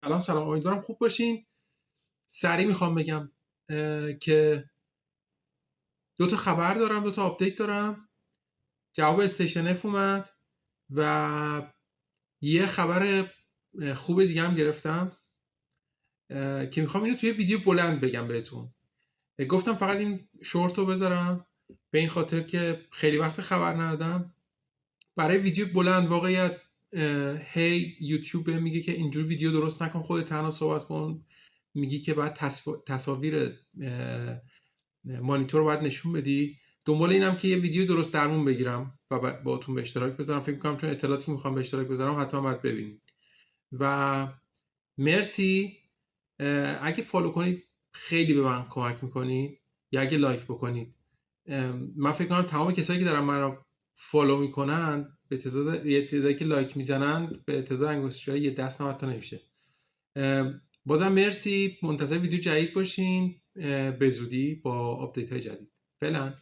سلام، امیدوارم خوب باشین. سریع میخوام بگم که دو تا خبر دارم، دو تا آپدیت دارم. جواب استیشن اف اومد و یه خبر خوب دیگه هم گرفتم که میخوام اینو توی ویدیو بلند بگم بهتون. گفتم فقط این شورت رو بذارم به این خاطر که خیلی وقت خبر ندادم. برای ویدیو بلند واقعیت هی یوتیوب بهم میگه که اینجور ویدیو درست نکن، خودت تنها صحبت کن. میگی که بعد تصاویر مانیتور رو باید نشون بدی. دنبال اینم که یه ویدیو درست درمون بگیرم و باهاتون به اشتراک بذارم. فکر می‌کنم چون اطلاعاتی که میخوام به اشتراک بذارم حتما باید ببینید. و مرسی. اگه فالو کنید خیلی به من کمک میکنید، یا اگه لایک بکنید. من فکر کنم تمام کسایی که دارن من رو فالو میکنن به تعداد یه تعدادی که لایک میزنن به تعداد انگشتای یه دست هم حتی نمیشه. بازم مرسی، منتظر ویدیو جدید باشین به زودی با آپدیت های جدید. فعلا